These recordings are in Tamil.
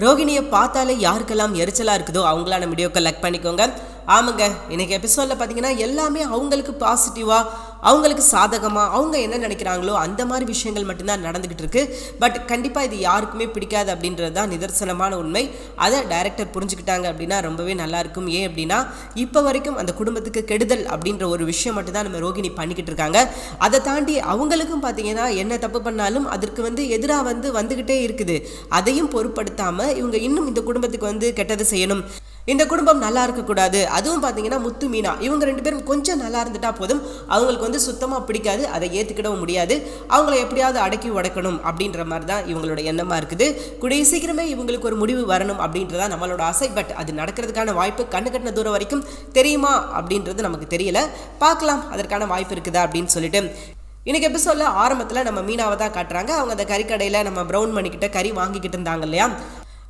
ரோகிணியை பார்த்தாலே யாருக்கெல்லாம் எரிச்சலாக இருக்குதோ அவங்களான வீடியோக்கு லைக் பண்ணிக்கோங்க. ஆமாங்க, இன்றைக்கி எபிசோடில் பார்த்தீங்கன்னா எல்லாமே அவங்களுக்கு பாசிட்டிவாக, அவங்களுக்கு சாதகமாக, அவங்க என்ன நினைக்கிறாங்களோ அந்த மாதிரி விஷயங்கள் மட்டும்தான் நடந்துக்கிட்டு இருக்கு. பட் கண்டிப்பாக இது யாருக்குமே பிடிக்காது அப்படின்றது தான் நிதர்சனமான உண்மை. அதை டைரக்டர் புரிஞ்சுக்கிட்டாங்க அப்படின்னா ரொம்பவே நல்லாயிருக்கும். ஏன் அப்படின்னா இப்போ வரைக்கும் அந்த குடும்பத்துக்கு கெடுதல் அப்படின்ற ஒரு விஷயம் மட்டும்தான் நம்ம ரோகிணி பண்ணிக்கிட்டு இருக்காங்க. அதை தாண்டி அவங்களுக்கும் பார்த்தீங்கன்னா என்ன தப்பு பண்ணாலும் அதற்கு எதிராக வந்துக்கிட்டே இருக்குது. அதையும் பொருட்படுத்தாமல் இவங்க இன்னும் இந்த குடும்பத்துக்கு கெட்டது செய்யணும், இந்த குடும்பம் நல்லா இருக்கக்கூடாது. அதுவும் பார்த்தீங்கன்னா முத்து மீனா இவங்க ரெண்டு பேரும் கொஞ்சம் நல்லா இருந்துட்டா போதும், அவங்களுக்கு சுத்தமாக பிடிக்காது, அதை ஏற்றுக்கிடவும் முடியாது. அவங்கள எப்படியாவது அடக்கி உடைக்கணும் அப்படின்ற மாதிரி தான் இவங்களோட எண்ணமாக இருக்குது. கூடிய சீக்கிரமே இவங்களுக்கு ஒரு முடிவு வரணும் அப்படின்றதா நம்மளோட ஆசை. பட் அது நடக்கிறதுக்கான வாய்ப்பு கண்ணு கட்டின தூரம் வரைக்கும் தெரியுமா அப்படின்றது நமக்கு தெரியல. பார்க்கலாம் அதற்கான வாய்ப்பு இருக்குதா அப்படின்னு சொல்லிட்டு. இன்றைக்கி எபிசோடில் ஆரம்பத்தில் நம்ம மீனாவை தான் காட்டுறாங்க. அவங்க அந்த கறிக்கடையில் நம்ம ப்ரௌன் பண்ணிக்கிட்ட கறி வாங்கிக்கிட்டு இருந்தாங்க இல்லையா,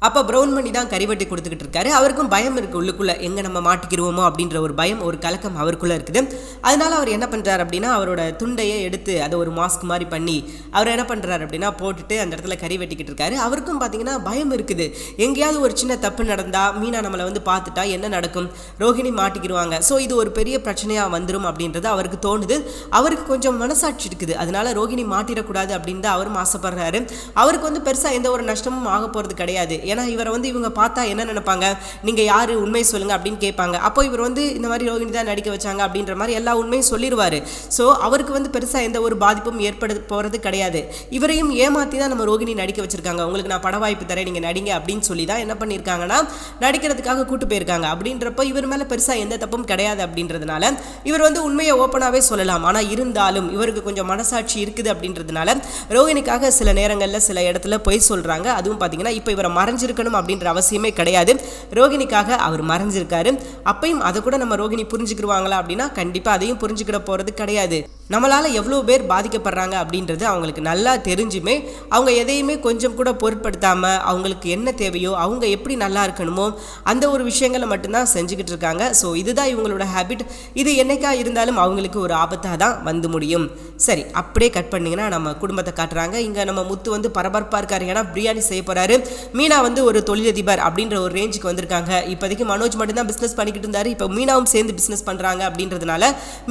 அப்போ ப்ரௌன் பண்ணி தான் கறி வெட்டி கொடுத்துக்கிட்டு இருக்காரு. அவருக்கும் பயம் இருக்குது உள்ளுக்குள்ளே, எங்கே நம்ம மாட்டிக்கிடுவோமோ அப்படின்ற ஒரு பயம், ஒரு கலக்கம் அவருக்குள்ளே இருக்குது. அதனால அவர் என்ன பண்ணுறாரு அப்படின்னா அவரோட துண்டையே எடுத்து அதை ஒரு மாஸ்க் மாதிரி பண்ணி அவர் என்ன பண்ணுறாரு அப்படின்னா போட்டுட்டு அந்த இடத்துல கறி வெட்டிக்கிட்டு இருக்காரு. அவருக்கும் பார்த்தீங்கன்னா பயம் இருக்குது, எங்கேயாவது ஒரு சின்ன தப்பு நடந்தால் மீனா நம்மளை பார்த்துட்டா என்ன நடக்கும், ரோகிணி மாட்டிக்கிடுவாங்க, ஸோ இது ஒரு பெரிய பிரச்சனையாக வந்துடும் அப்படின்றது அவருக்கு தோணுது. அவருக்கு கொஞ்சம் மனசாட்சி இருக்குது, அதனால ரோகிணி மாட்டிடக்கூடாது அப்படின்னு தான் அவரும் ஆசைப்படுறாரு. அவருக்கு பெருசாக எந்த ஒரு நஷ்டமும் ஆக போகிறது கிடையாது. ஏன்னா இவரை இவங்க பார்த்தா என்ன நினைப்பாங்க, நீங்கள் யார் உண்மை சொல்லுங்கள் அப்படின்னு கேட்பாங்க. அப்போ இவர் இந்த மாதிரி ரோகிணி தான் நடிக்க வச்சாங்க அப்படின்ற மாதிரி எல்லா உண்மையும் சொல்லிடுவார். ஸோ அவருக்கு பெருசாக எந்த ஒரு பாதிப்பும் ஏற்பட போகிறது கிடையாது. இவரையும் ஏமாற்றி தான் நம்ம ரோகிணி நடிக்க வச்சுருக்காங்க. உங்களுக்கு நான் பட வாய்ப்பு தரேன், நீங்கள் நடிங்க அப்படின்னு சொல்லி தான் என்ன பண்ணியிருக்காங்கன்னா நடிக்கிறதுக்காக கூட்டு போயிருக்காங்க. அப்படின்றப்போ இவர் மேலே பெருசாக எந்த தப்பும் கிடையாது அப்படின்றதுனால இவர் உண்மையை ஓப்பனாகவே சொல்லலாம். ஆனால் இருந்தாலும் இவருக்கு கொஞ்சம் மனசாட்சி இருக்குது அப்படின்றதுனால ரோகிணிக்காக சில நேரங்களில் சில இடத்துல பொய் சொல்கிறாங்க. அதுவும் பார்த்தீங்கன்னா இப்போ இவரை மறைஞ்சிருக்கணும் அப்படின்ற அவசியமே கிடையாது, ரோகிணிக்காக அவர் மறைஞ்சிருக்காரு. அப்பையும் அதை கூட நம்ம ரோகிணி புரிஞ்சுக்கிடுவாங்களா அப்படின்னா கண்டிப்பாக அதையும் புரிஞ்சுக்கிட போகிறது கிடையாது. நம்மளால் எவ்வளோ பேர் பாதிக்கப்படுறாங்க அப்படின்றது அவங்களுக்கு நல்லா தெரிஞ்சுமே அவங்க எதையுமே கொஞ்சம் கூட பொருட்படுத்தாமல் அவங்களுக்கு என்ன தேவையோ அவங்க எப்படி நல்லா இருக்கணுமோ அந்த ஒரு விஷயங்களை மட்டும்தான் செஞ்சுக்கிட்டு இருக்காங்க. ஸோ இதுதான் இவங்களோட ஹேபிட். இது என்னைக்கா இருந்தாலும் அவங்களுக்கு ஒரு ஆபத்தாக தான் வந்து முடியும். சரி, அப்படியே கட் பண்ணிங்கன்னா நம்ம குடும்பத்தை காட்டுறாங்க. இங்கே நம்ம முத்து பரபரப்பாக இருக்காரு, ஏன்னா பிரியாணி செய்ய போகிறாரு. மீனா ஒரு தொழிலதிபர் அப்படின்ற ஒரு ரேஞ்சுக்கு வந்திருக்காங்க. இப்போதைக்கு மனோஜ் மட்டும்தான் பிஸ்னஸ் பண்ணிக்கிட்டு இருந்தார், இப்போ மீனாவும் சேர்ந்து பிஸ்னஸ் பண்ணுறாங்க அப்படின்றதுனால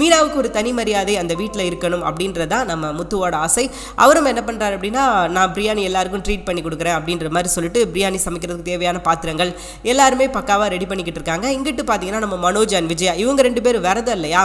மீனாவுக்கு ஒரு தனி மரியாதை அந்த வீட்டில் இருக்கணும் அப்படின்றதா நம்ம முத்துவோட ஆசை. அவரும் என்ன பண்ணுறாரு அப்படின்னா நான் பிரியாணி எல்லாருக்கும் ட்ரீட் பண்ணி கொடுக்குறேன் அப்படின்ற மாதிரி சொல்லிட்டு பிரியாணி சமைக்கிறதுக்கு தேவையான பாத்திரங்கள் எல்லாருமே பக்காவாக ரெடி பண்ணிக்கிட்டு இருக்காங்க. இங்கிட்டு பார்த்தீங்கன்னா நம்ம மனோஜ் அண்ட் விஜயா இவங்க ரெண்டு பேரும் விரதம் இல்லையா,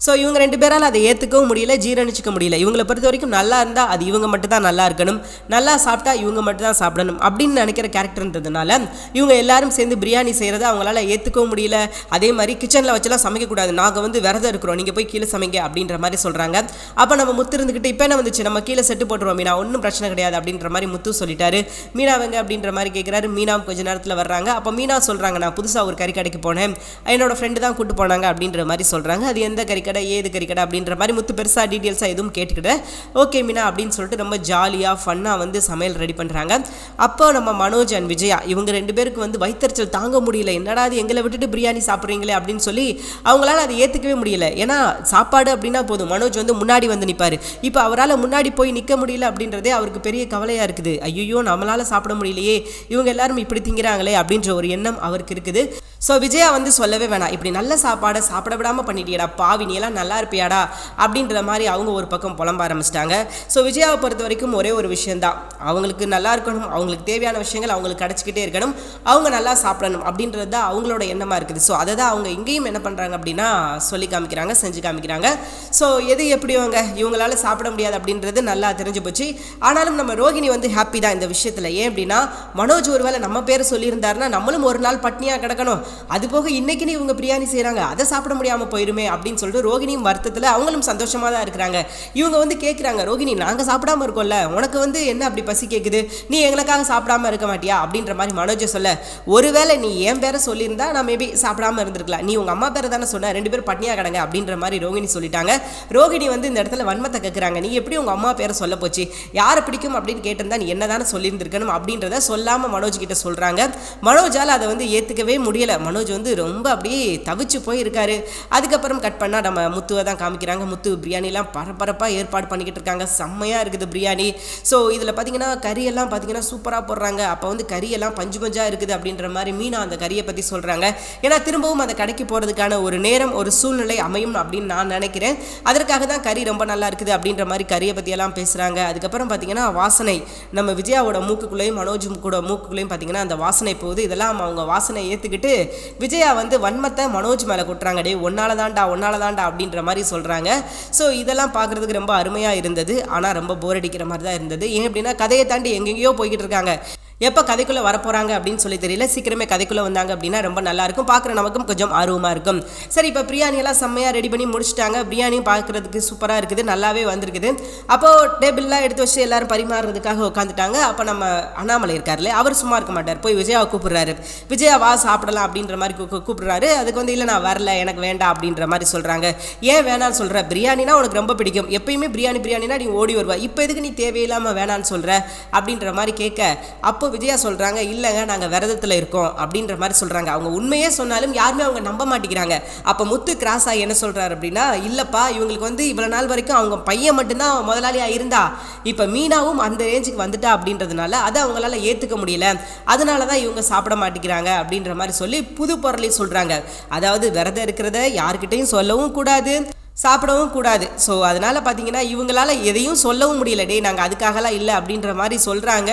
ஸோ இவங்க ரெண்டு பேரால் அதை ஏற்றுக்கவும் முடியல, ஜீரணிச்சிக்க முடியல. இவங்களை பொறுத்த வரைக்கும் நல்லா இருந்தால் அது இவங்க மட்டும் தான் நல்லா இருக்கணும், நல்லா சாப்பிட்டா இவங்க மட்டும் தான் சாப்பிடணும் அப்படின்னு நினைக்கிற கேரக்டர்ன்றதுனால இவங்க எல்லாரும் சேர்ந்து பிரியாணி செய்கிறத அவங்களால ஏற்றுக்கவும் முடியல. அதே மாதிரி கிச்சனில் வச்செல்லாம் சமைக்கக்கூடாது, நாங்கள் விரதம் இருக்கிறோம், நீங்கள் போய் கீழே சமைங்க அப்படின்ற மாதிரி சொல்கிறாங்க. அப்போ நம்ம முத்து இருந்துக்கிட்டு இப்போ என்ன வந்துச்சு, நம்ம கீழே செட்டு போட்டுருவோம் மீனா, ஒன்றும் பிரச்சனை கிடையாது அப்படின்ற மாதிரி முத்து சொல்லிட்டாரு. மீனா வெங்க அப்படின்ற மாதிரி கேட்குறாரு. மீனாவும் கொஞ்சம் நேரத்தில் வர்றாங்க. அப்போ மீனா சொல்கிறாங்க நான் புதுசாக ஒரு கறிக்கடைக்கு போனேன், என்னோட ஃப்ரெண்டு தான் கூப்பிட்டு போனாங்க அப்படின்ற மாதிரி சொல்கிறாங்க. அது எந்த கறிக்கடை, ஏது கறிக்கடை அப்படின்ற மாதிரி முத்து பெருசாக டீட்டெயில்ஸாக எதுவும் கேட்டுக்கிட்டேன். ஓகே மீனா அப்படின்னு சொல்லிட்டு ரொம்ப ஜாலியாக ஃபன்னாக சமையல் ரெடி பண்ணுறாங்க. அப்போ நம்ம மனோஜ் அண்ட் விஜயா இவங்க ரெண்டு பேருக்கு வயிற்றுச்சல் தாங்க முடியல, என்னடா அது எங்களை விட்டுட்டு பிரியாணி சாப்பிட்றீங்களே அப்படின்னு சொல்லி அவங்களால அதை ஏற்றுக்கவே முடியல. ஏன்னா சாப்பாடு அப்படின்னா போதும், மனோஜ் முன்னாடி நிற்பார். இப்போ அவரால் முன்னாடி போய் நிற்க முடியல அப்படின்றதே அவருக்கு பெரிய கவலையாக இருக்குது. ஐயோ நம்மளால் சாப்பிட முடியலையே, இவங்க எல்லாரும் இப்படி திங்கிறாங்களே அப்படின்ற ஒரு எண்ணம் அவருக்கு இருக்குது. ஸோ விஜயா சொல்லவே வேணாம், இப்படி நல்ல சாப்பாடை சாப்பிட விடாமல் பண்ணிட்டியடா பாவி, நீ எல்லாம் நல்லா இருப்பியாடா அப்படின்ற மாதிரி அவங்க ஒரு பக்கம் புலம்ப ஆரம்பிச்சிட்டாங்க. ஸோ விஜயாவை பொறுத்த வரைக்கும் ஒரே ஒரு விஷயந்தான், அவங்களுக்கு நல்லா இருக்கணும், அவங்களுக்கு தேவையான விஷயங்கள் அவங்களுக்கு கிடச்சிக்கிட்டே இருக்கணும், அவங்க நல்லா சாப்பிடணும் அப்படின்றது தான் அவங்களோட எண்ணமாக இருக்குது. ஸோ அதை தான் அவங்க இங்கேயும் என்ன பண்ணுறாங்க அப்படின்னா சொல்லி காமிக்கிறாங்க, செஞ்சு காமிக்கிறாங்க. ஸோ எது எப்படியோங்க இவங்களால சாப்பிட முடியாது அப்படின்றது நல்லா தெரிஞ்சு போச்சு. ஆனாலும் நம்ம ரோகிணி ஹாப்பி தான் இந்த விஷயத்தில். ஏன் அப்படின்னா மனோஜ் ஒருவேளை நம்ம பேரை சொல்லியிருந்தாருன்னா நம்மளும் ஒரு நாள் பட்னியாக கிடக்கணும், அது போக இன்னைக்குன்னு இவங்க பிரியாணி செய்கிறாங்க அதை சாப்பிட முடியாமல் போயிருமே அப்படின்னு சொல்லிட்டு ரோகிணியும் வருத்தத்தில் அவங்களும் சந்தோஷமாக தான் இருக்கிறாங்க. இவங்க கேட்குறாங்க, ரோகிணி நாங்கள் சாப்பிடாம இருக்கோம்ல, உனக்கு என்ன அப்படி பசி கேட்குது, நீ எங்களுக்காக சாப்பிடாம இருக்க மாட்டியா அப்படின்ற மாதிரி மனோஜை சொல்ல, ஒருவேளை நீ என் பேரை சொல்லியிருந்தா நான் மேபி சாப்பிடாம இருந்திருக்கலாம், நீ உங்கள் அம்மா பேரை தானே சொன்ன, ரெண்டு பேரும் பட்னியாக கிடங்க அப்படின்ற மாதிரி ரோகிணி சொல்லிட்டாங்க. ரோகிணி இந்த இடத்துல வன்மத்தை கேட்குறாங்க, நீ எப்படி உங்கள் அம்மா பேரை சொல்ல போச்சு, யாரை பிடிக்கும் அப்படின்னு கேட்டிருந்தா நீ என்ன தானே சொல்லியிருந்திருக்கணும் அப்படின்றத சொல்லாமல் மனோஜ் கிட்ட சொல்கிறாங்க. மனோஜால் அதை ஏற்றுக்கவே முடியல. மனோஜ் வந்து ரொம்ப அப்படியே தவிச்சு போயிருக்காரு. அதுக்கப்புறம் கட் பண்ணால் நம்ம முத்துவை தான் காமிக்கிறாங்க. முத்து பிரியாணிலாம் பரபரப்பாக ஏற்பாடு பண்ணிக்கிட்டு இருக்காங்க. செம்மையாக இருக்குது பிரியாணி. ஸோ இதில் பார்த்தீங்கன்னா கறியெல்லாம் பார்த்தீங்கன்னா சூப்பராக போடுறாங்க. அப்போ வந்து கறியெல்லாம் பஞ்சு பஞ்சாக இருக்குது அப்படின்ற மாதிரி மீனா அந்த கறியை பற்றி சொல்கிறாங்க. ஏன்னா திரும்பவும் அந்த கடைக்கு போகிறதுக்கான ஒரு நேரம் ஒரு சூழ்நிலை அமையும் அப்படின்னு நான் நினைக்கிறேன். அதற்காக தான் கறி ரொம்ப நல்லா இருக்குது அப்படின்ற மாதிரி கறியை பற்றியெல்லாம் பேசுகிறாங்க. அதுக்கப்புறம் பார்த்தீங்கன்னா வாசனை நம்ம விஜயாவோட மூக்குக்குள்ளேயும் மனோஜ் கூட மூக்குக்குள்ளேயும் பார்த்தீங்கன்னா அந்த வாசனை போகுது. இதெல்லாம் அவங்க வாசனை ஏற்றுக்கிட்டு விஜயா வந்து வன்மத்தை மனோஜ் மேலே கொட்டுறாங்க. டே ஒன்னால தாண்டா அப்படின்ற மாதிரி சொல்கிறாங்க. ஸோ இதெல்லாம் பார்க்குறதுக்கு ரொம்ப அருமையாக இருந்தது. ஆனால் ரொம்ப போர் அடிக்கிற மாதிரி தான் இருந்தது. ஏன் அப்படின்னா கதையை தாண்டி எங்கெங்கேயோ போய்கிட்டு இருக்காங்க. எப்போ கதைக்குள்ளே வரப்போகிறாங்க அப்படின்னு சொல்லி தெரியல. சீக்கிரமே கதைக்குள்ளே வந்தாங்க அப்படின்னா ரொம்ப நல்லாயிருக்கும். பார்க்குற நமக்கும் கொஞ்சம் ஆர்வமாக இருக்கும். சரி, இப்போ பிரியாணியெல்லாம் செம்மையாக ரெடி பண்ணி முடிச்சுட்டாங்க. பிரியாணியும் பார்க்குறதுக்கு சூப்பராக இருக்குது, நல்லாவே வந்திருக்குது. அப்போது டேபிள்லாம் எடுத்து வச்சு எல்லோரும் பரிமாறுறதுக்காக உட்காந்துட்டாங்க. அப்போ நம்ம அண்ணாமலை இருக்கார்ல, அவர் சும்மா இருக்க மாட்டார். போய் விஜயாவை கூப்பிட்றாரு. விஜயா வா சாப்பிடலாம் அப்படின்ற மாதிரி கூப்பிட்றாரு. அதுக்கு வந்து இல்லை நான் வரல, எனக்கு வேண்டாம் அப்படின்ற மாதிரி சொல்கிறாங்க. ஏன் வேணான்னு சொல்கிற? பிரியாணினா உனக்கு ரொம்ப பிடிக்கும், எப்பயுமே பிரியாணினா நீ ஓடி வருவா, இப்போ எதுக்கு நீ தேவையில்லாமல் வேணான்னு சொல்கிற அப்படின்ற மாதிரி கேட்க, அப்போ விஜயா சொல்றாங்க இல்லங்க நாங்க விரதத்துல இருக்கோம் அப்படின்ற மாதிரி சொல்றாங்க. அவங்க உண்மையே சொன்னாலும் யாருமே அவங்க நம்ப மாட்டேங்கிறாங்க. அப்ப முத்து கிராஸ் ஆகி என்ன சொல்றாரு அப்படின்னா, இல்லப்பா இவங்களுக்கு வந்து இவ்வளவு நாள் வரைக்கும் அவங்க பையன் மட்டும்தான் முதலாளியா இருந்தா, இப்ப மீனாவும் அந்த ரேஞ்சுக்கு வந்துட்டா அப்படின்றதுனால அதை அவங்களால ஏத்துக்க முடியல, அதனாலதான் இவங்க சாப்பிட மாட்டேங்கிறாங்க அப்படின்ற மாதிரி சொல்லி புது பொருளை சொல்றாங்க. அதாவது விரதம் இருக்கிறத யார்கிட்டையும் சொல்லவும் கூடாது, சாப்பிடவும் கூடாது. ஸோ அதனால் பார்த்தீங்கன்னா இவங்களால எதையும் சொல்லவும் முடியல. டே நாங்கள் அதுக்காகலாம் இல்லை அப்படின்ற மாதிரி சொல்கிறாங்க.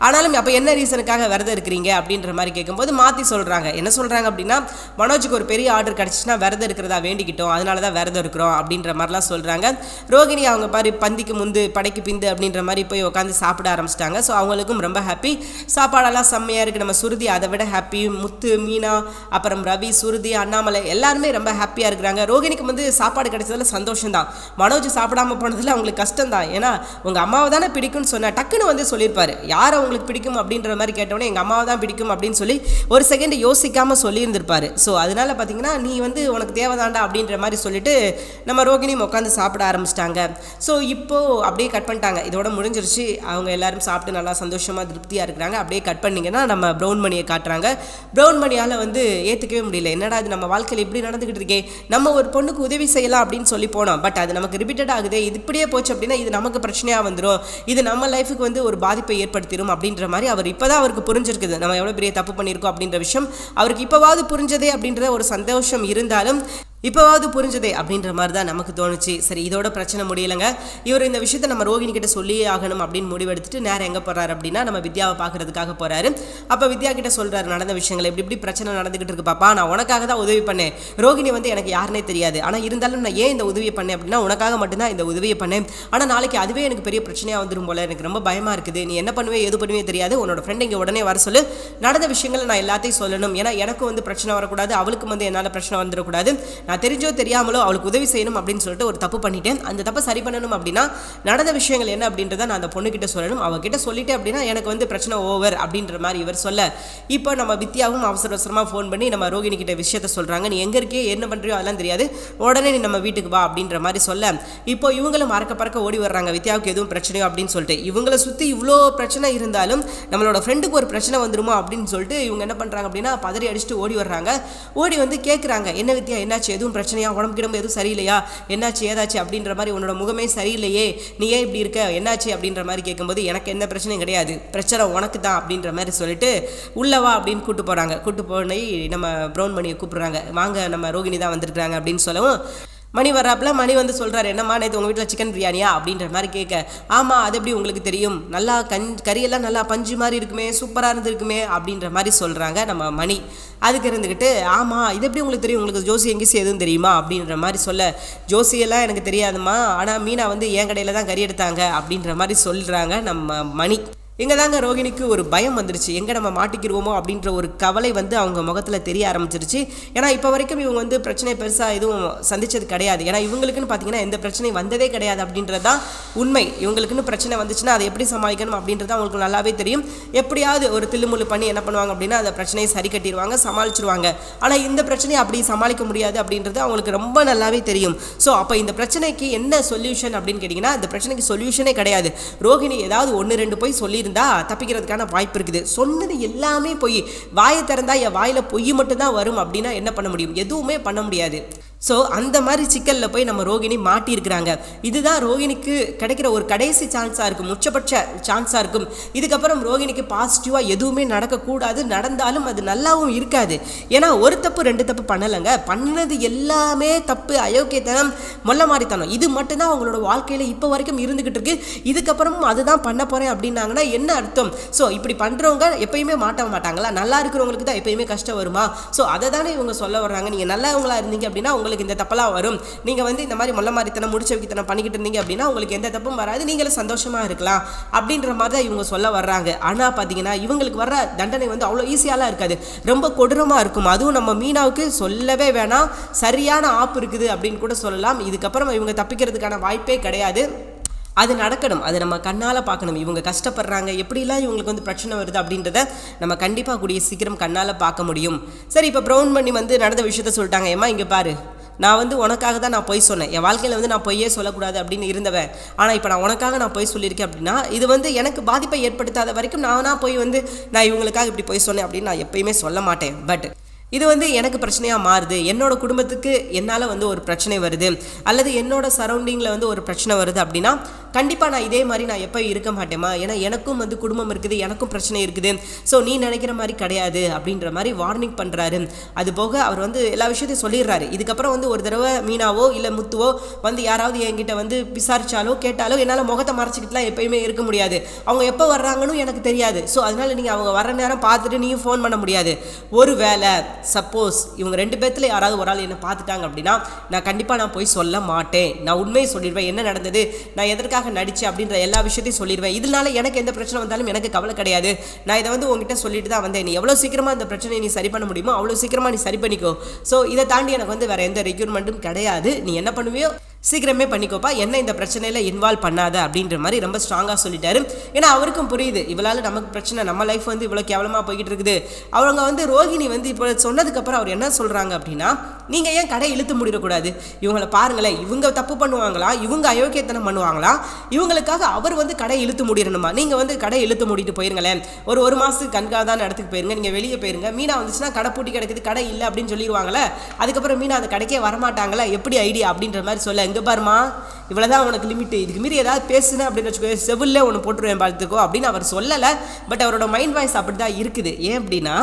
ஆனாலும் அப்போ என்ன ரீசனுக்காக விரதம் இருக்கிறீங்க அப்படின்ற மாதிரி கேட்கும்போது மாற்றி சொல்கிறாங்க. என்ன சொல்கிறாங்க அப்படின்னா, மனோஜுக்கு ஒரு பெரிய ஆர்டர் கிடச்சிச்சுன்னா விரதம் இருக்கிறதா வேண்டிக்கிட்டோம், அதனால தான் விரதம் இருக்கிறோம் அப்படின்ற மாதிரிலாம் சொல்கிறாங்க. ரோகிணி அவங்க பாரு பந்திக்கு முந்து படைக்கு பிந்து அப்படின்ற மாதிரி போய் உட்காந்து சாப்பிட ஆரம்பிச்சிட்டாங்க. ஸோ அவங்களுக்கும் ரொம்ப ஹாப்பி. சாப்பாடெல்லாம் செம்மையாக இருக்குது. நம்ம சுருதி அதை விட ஹாப்பி. முத்து, மீனா, அப்புறம் ரவி, சுருதி, அண்ணாமலை எல்லாருமே ரொம்ப ஹாப்பியாக இருக்கிறாங்க. ரோகிணிக்கு வந்து சாப்பாடு கிடைச்சதில் சந்தோஷம் தான். மனோஜ் சாப்பிடாம போனதில் அவங்களுக்கு கஷ்டம் தான். ஏன்னா உங்கள் அம்மாவை தானே பிடிக்கும்னு சொன்ன டக்குன்னு வந்து சொல்லியிருப்பாரு. யார் அவங்களுக்கு பிடிக்கும் அப்படின்ற மாதிரி கேட்டோன்னே எங்கள் அம்மாவை தான் பிடிக்கும் அப்படின்னு சொல்லி ஒரு செகண்ட் யோசிக்காமல் சொல்லியிருந்திருப்பாரு. ஸோ அதனால பார்த்தீங்கன்னா நீ வந்து உனக்கு தேவைதாண்டா அப்படின்ற மாதிரி சொல்லிட்டு நம்ம ரோகிணியும் உட்காந்து சாப்பிட ஆரம்பிச்சிட்டாங்க. ஸோ இப்போது அப்படியே கட் பண்ணிட்டாங்க. இதோட முடிஞ்சிருச்சு. அவங்க எல்லாரும் சாப்பிட்டு நல்லா சந்தோஷமாக திருப்தியாக இருக்கிறாங்க. அப்படியே கட் பண்ணிங்கன்னா நம்ம ப்ரௌன் மணியை காட்டுறாங்க. ப்ரௌன் மணியால் வந்து ஏற்றுக்கவே முடியல. என்னடா இது நம்ம வாழ்க்கையில் இப்படி நடந்துக்கிட்டு இருக்கே, நம்ம ஒரு பொண்ணுக்கு உதவி செய்யலாம் அப்படின்னு சொல்லி போனோம், பட் அது நமக்கு ரிப்பீட்டட் ஆகுது, இது இப்படியே போச்சு அப்படின்னா இது நமக்கு பிரச்சனையாக வந்துடும், இது நம்ம லைஃபுக்கு வந்து ஒரு பாதிப்பை ஏற்படுத்திடும் அப்படின்ற மாதிரி அவர் இப்போதான் அவருக்கு புரிஞ்சிருக்குது நம்ம எவ்வளோ பெரிய தப்பு பண்ணியிருக்கோம் அப்படின்ற விஷயம். அவருக்கு இப்போவாவது புரிஞ்சதே அப்படின்ற ஒரு சந்தோஷம் இருந்தாலும் இப்போவாவது புரிஞ்சதே அப்படின்ற மாதிரி தான் நமக்கு தோணுச்சு. சரி, இதோட பிரச்சனை முடியலைங்க. இவர் இந்த விஷயத்தை நம்ம ரோகிணி கிட்ட சொல்லியே ஆகணும் அப்படின்னு முடிவெடுத்துட்டு நேரம் எங்கே போகிறாரு அப்படின்னா நம்ம வித்யாவை பார்க்கறதுக்காக போகிறாரு. அப்போ வித்யா கிட்ட சொல்கிறாரு நடந்த விஷயங்கள் இப்படி பிரச்சனை நடந்துகிட்டு இருக்கு பாப்பா, நான் உனக்காக தான் உதவி பண்ணேன். ரோகிணி வந்து எனக்கு யாருன்னே தெரியாது, ஆனால் இருந்தாலும் நான் ஏன் இந்த உதவியை பண்ணேன் அப்படின்னா உனக்காக மட்டும்தான் இந்த உதவியை பண்ணேன். ஆனால் நாளைக்கு அதுவே எனக்கு பெரிய பிரச்சனையாக வந்துடும் போல, எனக்கு ரொம்ப பயமாக இருக்குது. நீ என்ன பண்ணுவே எது பண்ணுவே தெரியாது, உன்னோட ஃப்ரெண்ட் இங்கே உடனே வர சொல்லு, நடந்த விஷயங்களை நான் எல்லாத்தையும் சொல்லணும். ஏன்னா எனக்கும் வந்து பிரச்சனை வரக்கூடாது, அவளுக்கும் வந்து என்னால் பிரச்சனை வந்துடக்கூடாது. நான் தெரிஞ்சோ தெரியாமலோ அவளுக்கு உதவி செய்யணும் அப்படின்னு சொல்லிட்டு ஒரு தப்பு பண்ணிட்டேன். அந்த தப்பை சரி பண்ணணும் அப்படின்னா நடந்த விஷயங்கள் என்ன அப்படின்றத நான் அந்த பொண்ணுக்கிட்ட சொல்லணும். அவகிட்ட சொல்லிட்டேன் அப்படின்னா எனக்கு வந்து பிரச்சனை ஓவர் அப்படின்ற மாதிரி இவர் சொல்ல, இப்போ நம்ம வித்யாவும் அவசர அவசரமாக ஃபோன் பண்ணி நம்ம ரோகிணி கிட்ட விஷயத்த சொல்கிறாங்க. நீ எங்கே இருக்கே என்ன பண்ணுறியோ அதெல்லாம் தெரியாது, உடனே நீ நம்ம வீட்டுக்கு வா அப்படின்ற மாதிரி சொல்ல, இப்போ இவங்களும் மறக்க பறக்க ஓடி வர்றாங்க. வித்யாவுக்கு எதுவும் பிரச்சனையோ அப்படின்னு சொல்லிட்டு. இவங்களை சுற்றி இவ்வளோ பிரச்சனை இருந்தாலும் நம்மளோட ஃப்ரெண்டுக்கு ஒரு பிரச்சனை வந்துருமா அப்படின்னு சொல்லிட்டு இவங்க என்ன பண்ணுறாங்க அப்படின்னா பதறி அடிச்சுட்டு ஓடி வர்றாங்க. ஓடி வந்து கேட்குறாங்க, என்ன வித்யா என்னாச்சு, எதுவும் பிரச்சனையா, உடம்பு கிடம்பு எதுவும் சரியில்லையா, என்னாச்சு ஏதாச்சு அப்படின்ற மாதிரி, உன்னோட முகமே சரியில்லையே, நீ ஏன் இப்படி இருக்க, என்னாச்சு அப்படின்ற மாதிரி கேட்கும்போது எனக்கு எந்த பிரச்சனையும் கிடையாது, பிரச்சனை உனக்கு தான் அப்படின்ற மாதிரி சொல்லிட்டு உள்ளவா அப்படின்னு கூட்டு போகிறாங்க. கூட்டு போய் நம்ம ப்ரௌன் மணியை கூப்பிட்றாங்க. வாங்க நம்ம ரோகிணி தான் வந்திருக்கிறாங்க அப்படின்னு சொல்லவும் மணி வர்றாப்புல மணி வந்து சொல்கிறார், என்னம்மா நேற்று உங்கள் வீட்டில் சிக்கன் பிரியாணியா அப்படின்ற மாதிரி கேட்க, ஆமாம் அது எப்படி உங்களுக்கு தெரியும், நல்லா கறியெல்லாம் நல்லா பஞ்சு மாதிரி இருக்குமே, சூப்பராக இருந்திருக்குமே அப்படின்ற மாதிரி சொல்கிறாங்க நம்ம மணி. அதுக்கு இருந்துக்கிட்டு ஆமாம் இது எப்படி உங்களுக்கு தெரியும், உங்களுக்கு ஜோசி எங்கேயும் எதுவும் தெரியுமா அப்படின்ற மாதிரி சொல்ல, ஜோசியெல்லாம் எனக்கு தெரியாதுமா, ஆனால் மீனா வந்து என் கடையில் தான் கறி எடுத்தாங்க அப்படின்ற மாதிரி சொல்கிறாங்க நம்ம மணி. இங்கே தாங்க ரோகிணிக்கு ஒரு பயம் வந்துருச்சு, எங்கே நம்ம மாட்டிக்கிடுவோமோ அப்படின்ற ஒரு கவலை வந்து அவங்க முகத்தில் தெரிய ஆரம்பிச்சிருச்சு. ஏன்னா இப்போ வரைக்கும் இவங்க வந்து பிரச்சனை பெருசாக எதுவும் சந்திச்சது கிடையாது. ஏன்னா இவங்களுக்குன்னு பார்த்தீங்கன்னா எந்த பிரச்சனையும் வந்ததே கிடையாது அப்படின்றது தான் உண்மை. இவங்களுக்குன்னு பிரச்சனை வந்துச்சுன்னா அதை எப்படி சமாளிக்கணும் அப்படின்றது அவங்களுக்கு நல்லாவே தெரியும். எப்படியாவது ஒரு தில்லுமுள்ளு பண்ணி என்ன பண்ணுவாங்க அப்படின்னா அந்த பிரச்சனையை சரி கட்டிடுவாங்க, சமாளிச்சிருவாங்க. ஆனால் இந்த பிரச்சனையை அப்படி சமாளிக்க முடியாது அப்படின்றது அவங்களுக்கு ரொம்ப நல்லாவே தெரியும். ஸோ அப்போ இந்த பிரச்சனைக்கு என்ன சொல்யூஷன் அப்படின்னு கேட்டிங்கன்னா இந்த பிரச்சனைக்கு சொல்யூஷனே கிடையாது. ரோகிணி ஏதாவது 1-2 போய் சொல்லி சொல்லியிருந்தா தப்பிக்கிறதுக்கான வாய்ப்பு இருக்குது. சொன்னது எல்லாமே பொய், வாயை திறந்தா என் வாயில பொய் மட்டும்தான் வரும் அப்படின்னா என்ன பண்ண முடியும்? எதுவுமே பண்ண முடியாது. ஸோ அந்த மாதிரி சிக்கலில் போய் நம்ம ரோகிணி மாட்டியிருக்கிறாங்க. இதுதான் ரோகிணிக்கு கிடைக்கிற ஒரு கடைசி சான்ஸாக இருக்கும், உச்சபட்ச சான்ஸாக இருக்கும். இதுக்கப்புறம் ரோகிணிக்கு பாசிட்டிவாக எதுவுமே நடக்கக்கூடாது, நடந்தாலும் அது நல்லாவும் இருக்காது. ஏன்னா ஒரு தப்பு 2 தப்பு பண்ணலைங்க, பண்ணது எல்லாமே தப்பு, அயோக்கியத்தனம், மொல்ல மாதிரித்தனம். இது மட்டும்தான் அவங்களோட வாழ்க்கையில் இப்போ வரைக்கும் இருந்துக்கிட்டு இருக்கு. இதுக்கப்புறமும் அதுதான் பண்ண போகிறேன் அப்படின்னாங்கன்னா என்ன அர்த்தம்? ஸோ இப்படி பண்ணுறவங்க எப்பயுமே மாட்ட மாட்டாங்களா? நல்லா இருக்கிறவங்களுக்கு தான் எப்பயுமே கஷ்டம் வருமா? ஸோ அதை தானே இவங்க சொல்ல வர்றாங்க. நீங்கள் நல்லவங்களா இருந்தீங்க அப்படின்னா உங்களுக்கு இந்த தப்பெல்லாம் வரும், நீங்க வந்து இந்த மாதிரி மொல்ல மாதிரித்தனம் முடிச்ச வைக்கத்தனம் பண்ணிக்கிட்டு இருந்தீங்க அப்படின்னா உங்களுக்கு எந்த தப்பும் வராது, நீங்களும் சந்தோஷமா இருக்கலாம் அப்படின்ற மாதிரி தான் இவங்க சொல்ல வர்றாங்க. ஆனா பாத்தீங்கன்னா இவங்களுக்கு வர்ற தண்டனை வந்து அவ்வளோ ஈஸியாலாம் இருக்காது, ரொம்ப கொடூரமா இருக்கும். அதுவும் நம்ம மீனாவுக்கு சொல்லவே வேணாம், சரியான ஆப்பு இருக்குது அப்படின்னு கூட சொல்லலாம். இதுக்கப்புறம் இவங்க தப்பிக்கிறதுக்கான வாய்ப்பே கிடையாது. அது நடக்கணும், அது நம்ம கண்ணால் பார்க்கணும். இவங்க கஷ்டப்படுறாங்க, எப்படிலாம் இவங்களுக்கு வந்து பிரச்சனை வருது அப்படின்றத நம்ம கண்டிப்பாக கூடிய சீக்கிரம் கண்ணால் பார்க்க முடியும். சரி, இப்போ ப்ரௌன் பண்ணி வந்து நடந்த விஷயத்த சொல்லிட்டாங்க. ஏமா இங்கே பாரு, நான் வந்து உனக்காக தான் நான் பொய் சொன்னேன், என் வாழ்க்கையில் வந்து நான் பொய்யே சொல்லக்கூடாது அப்படின்னு இருந்தவன். ஆனால் இப்போ நான் உனக்காக நான் பொய் சொல்லியிருக்கேன் அப்படின்னா இது வந்து எனக்கு பாதிப்பை ஏற்படுத்தாத வரைக்கும் நானாக போய் வந்து நான் இவங்களுக்காக இப்படி பொய் சொன்னேன் அப்படின்னு நான் எப்பயுமே சொல்ல மாட்டேன். பட் இது வந்து எனக்கு பிரச்சனையாக மாறுது, என்னோட குடும்பத்துக்கு என்னால் வந்து ஒரு பிரச்சனை வருது, அல்லது என்னோட சரௌண்டிங்கில் வந்து ஒரு பிரச்சனை வருது அப்படின்னா கண்டிப்பாக நான் இதே மாதிரி நான் எப்போ இருக்க மாட்டேமா. ஏன்னா எனக்கும் வந்து குடும்பம் இருக்குது, எனக்கும் பிரச்சனை இருக்குது. ஸோ நீ நினைக்கிற மாதிரி கிடையாது அப்படின்ற மாதிரி வார்னிங் பண்ணுறாரு. அது போக அவர் வந்து எல்லா விஷயத்தையும் சொல்லிடுறாரு. இதுக்கப்புறம் வந்து ஒரு தடவை மீனாவோ இல்லை முத்துவோ வந்து யாராவது என்கிட்ட வந்து விசாரிச்சாலோ கேட்டாலோ என்னால் முகத்தை மறைச்சிக்கிட்டுலாம் எப்பயுமே இருக்க முடியாது, அவங்க எப்போ வர்றாங்கன்னு எனக்கு தெரியாது. ஸோ அதனால் நீங்கள் அவங்க வர நேரம் பார்த்துட்டு நீயும் ஃபோன் பண்ண முடியாது. ஒரு வேளை சப்போஸ் இவங்க 2 பேர்த்துல யாராவது ஒரு ஆள் என்ன பார்த்துட்டாங்க அப்படின்னா நான் கண்டிப்பாக நான் போய் சொல்ல மாட்டேன், நான் உண்மையை சொல்லிடுவேன், என்ன நடந்தது, நான் எதற்காக நடிச்சேன் அப்படின்ற எல்லா விஷயத்தையும் சொல்லிடுவேன். இதனால எனக்கு எந்த பிரச்சனை வந்தாலும் எனக்கு கவலை கிடையாது, நான் இதை வந்து உங்ககிட்ட சொல்லிட்டு தான் வந்தேன், நீ எவ்வளோ சீக்கிரமாக இந்த பிரச்சனையை நீ சரி பண்ண முடியுமோ அவ்வளோ சீக்கிரமாக நீ சரி பண்ணிக்கோ. ஸோ இதை தாண்டி எனக்கு வந்து வேறு எந்த ரெக்யூர்மெண்ட்டும் கிடையாது, நீ என்ன பண்ணுவியோ சீக்கிரமே பண்ணிக்கோப்பா, என்ன இந்த பிரச்சனையில் இன்வால்வ் பண்ணாத அப்படின்ற மாதிரி ரொம்ப ஸ்ட்ராங்காக சொல்லிட்டாரு. ஏன்னா அவருக்கும் புரியுது இவளால் நமக்கு பிரச்சனை, நம்ம லைஃப் வந்து இவ்வளோ கேவலமாக போய்கிட்டு இருக்குது. அவங்க வந்து ரோஹிணி வந்து இப்போ சொன்னதுக்கப்புறம் அவர் என்ன சொல்கிறாங்க அப்படின்னா நீங்கள் ஏன் கடை இழுத்து முடிடக்கூடாது, இவங்களை பாருங்களேன், இவங்க தப்பு பண்ணுவாங்களா, இவங்க அயோக்கியத்தனம் பண்ணுவாங்களா, இவங்களுக்காக அவர் வந்து கடை இழுத்து முடிடணுமா? நீங்கள் வந்து கடை இழுத்து மூடிட்டு போயிருங்களேன், ஒரு மாதத்துக்கு கண்காதான இடத்துக்கு போயிருங்க, நீங்கள் வெளியே போயிருங்க, மீனா வந்துச்சுன்னா கடை பூட்டி கிடக்குது, கடை இல்லை அப்படின்னு சொல்லிடுவாங்களே, அதுக்கப்புறம் மீனா அந்த கடைக்கே வரமாட்டாங்களா, எப்படி ஐடியா அப்படின்ற மாதிரி சொல்ல. எங்கே பாருமா, இவ்வளோதான் உனக்கு லிமிட்டு, இதுக்கு மீறி ஏதாவது பேசுன அப்படின்னு வச்சுக்கோ செவிலே ஒன்று போட்டுருவேன் பார்த்துக்கோ அப்படின்னு அவர் சொல்லலை. பட் அவரோட மைண்ட் வாய்ஸ் அப்படி தான் இருக்குது. ஏன் அப்படின்னா